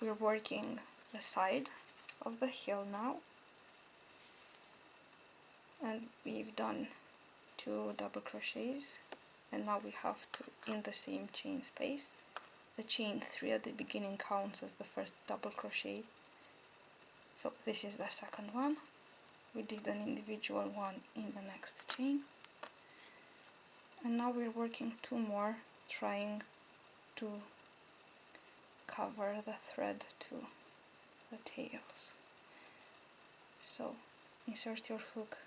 we're working the side of the heel now, and we've done 2 double crochets, and now we have to, in the same chain space, the chain 3 at the beginning counts as the first double crochet, so this is the second one. We did an individual one in the next chain, and now we're working 2 more, trying to cover the thread to the tails. So insert your hook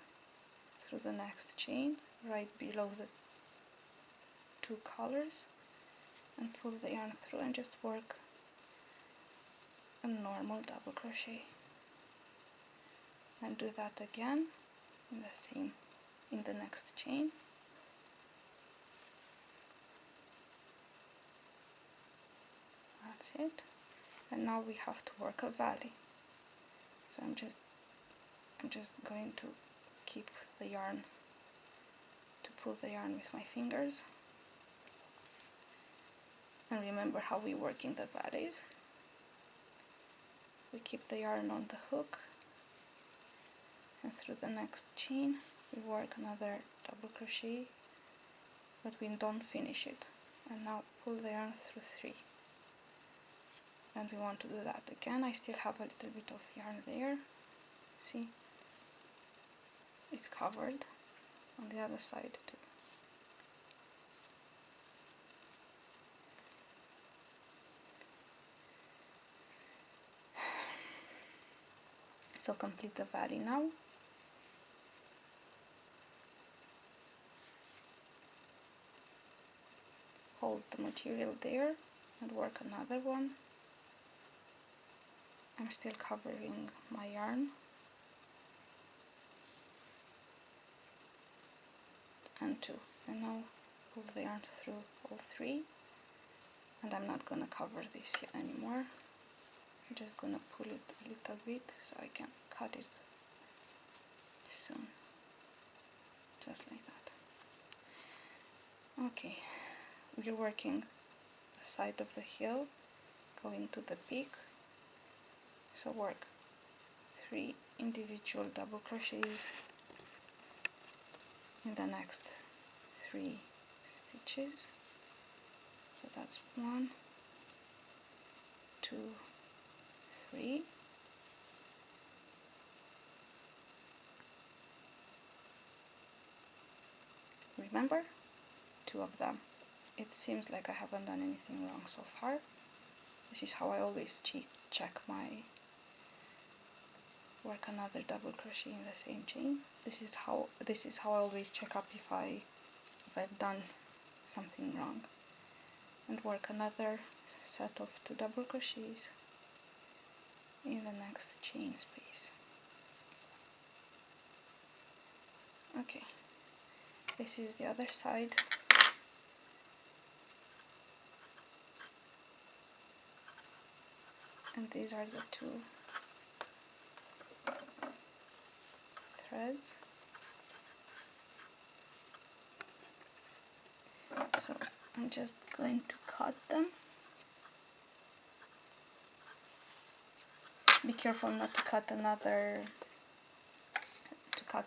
through the next chain right below the 2 colors and pull the yarn through and just work a normal double crochet, and do that again in the next chain. That's it. And now we have to work a valley. So I'm just going to keep the yarn, to pull the yarn with my fingers. And remember how we work in the valleys. We keep the yarn on the hook, and through the next chain we work another double crochet, but we don't finish it. And now pull the yarn through 3. And we want to do that again. I still have a little bit of yarn there. See? It's covered on the other side too. So complete the valley now. Hold the material there and work another one. I'm still covering my yarn. And 2. And now pull the yarn through all 3. And I'm not gonna cover this anymore. I'm just gonna pull it a little bit so I can cut it soon. Just like that. Okay, we're working the side of the heel, going to the peak. So work 3 individual double crochets in the next 3 stitches. So that's 1, 2, 3. Remember, 2 of them. It seems like I haven't done anything wrong so far. This is how I always check my work another double crochet in the same chain. This is how I always check up if I've done something wrong. And work another set of 2 double crochets in the next chain space. Okay, this is the other side. And these are the 2 threads. So I'm just going to cut them. Be careful not to cut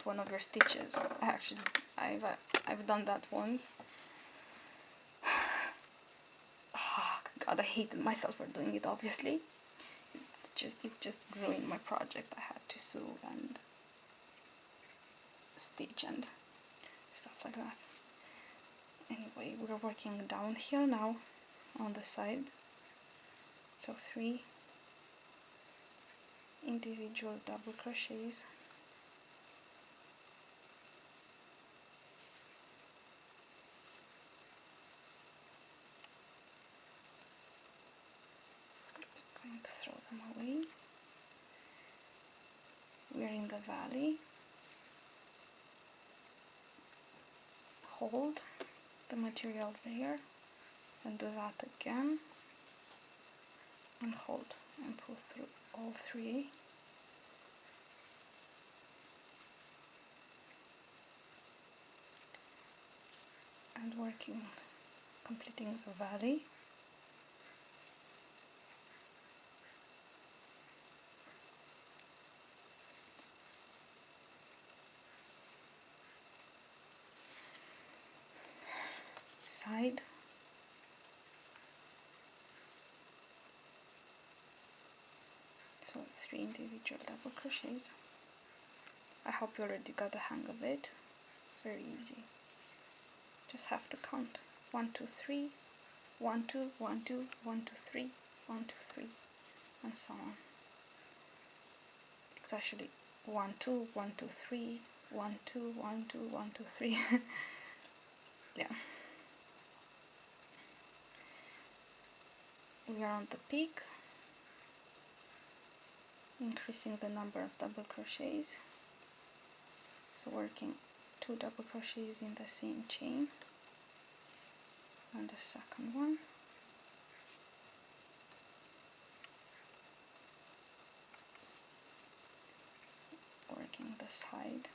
one of your stitches. Actually, I've done that once. Oh, God, I hated myself for doing it. Obviously, it just ruined my project. I had to sew and stitch and stuff like that. Anyway, we're working downhill now on the side. So 3 individual double crochets. Just going to throw them away. We're in the valley. Hold the material there and do that again, and hold and pull through all 3. And completing the valley. So 3 individual double crochets. I hope you already got the hang of it. It's very easy. Just have to count 1 2 3, 1 2 1 2 1 2 3, 1 2 3, and so on. It's actually 1 2 1 2 3, 1 2 1 2 1 2 3. Yeah. We are on the peak, increasing the number of double crochets. So working 2 double crochets in the same chain, and the second one. Working the side.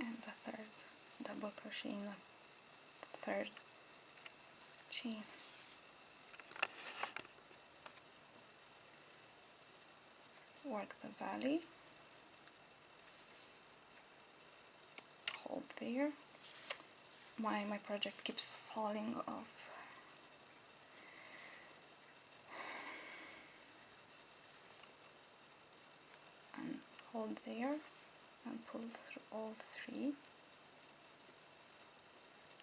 And the third double crochet in the third chain. Work the valley, hold there. My project keeps falling off. And hold there and pull through all 3,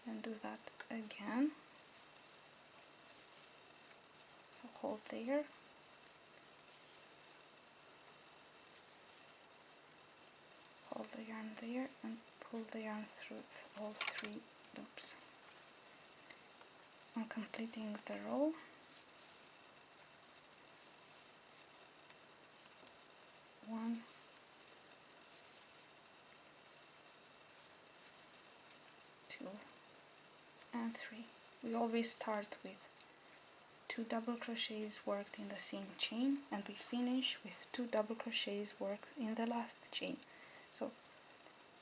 and do that again. So hold there, hold the yarn there, and pull the yarn through all 3 loops. I'm completing the row. One, 2, and 3. We always start with 2 double crochets worked in the same chain, and we finish with 2 double crochets worked in the last chain. So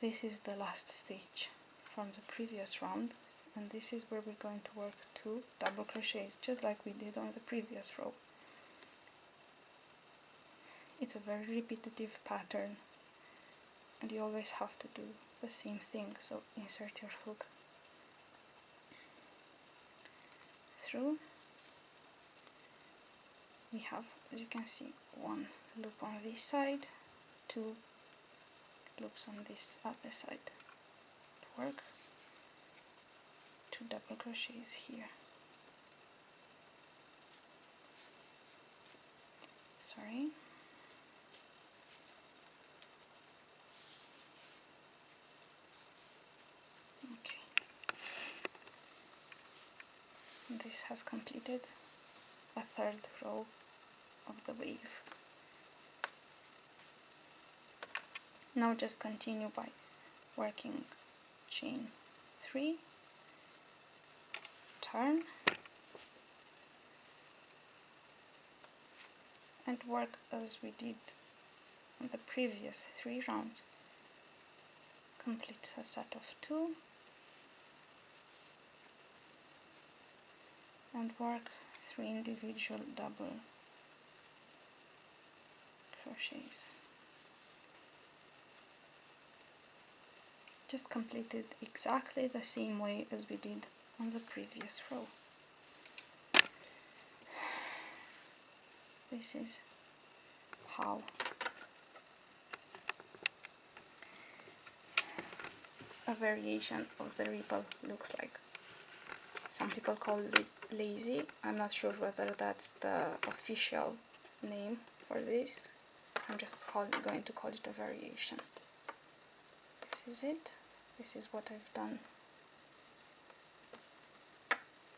this is the last stage from the previous round, and this is where we're going to work 2 double crochets, just like we did on the previous row. It's a very repetitive pattern, and you always have to do the same thing. So insert your hook through. We have, as you can see, 1 loop on this side, 2 loops on this other side. Work 2 double crochets here. Sorry. Okay. This has completed a 3rd row of the wave. Now just continue by working chain 3, turn, and work as we did in the previous 3 rounds. Complete a set of 2 and work 3 individual double crochets. Just complete it exactly the same way as we did on the previous row. This is how a variation of the ripple looks like. Some people call it lazy. I'm not sure whether that's the official name for this. I'm just going to call it a variation. This is it. This is what I've done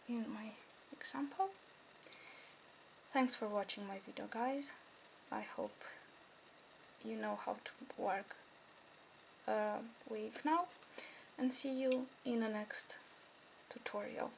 in my example. Thanks for watching my video, guys. I hope you know how to work a wave now, and see you in the next tutorial.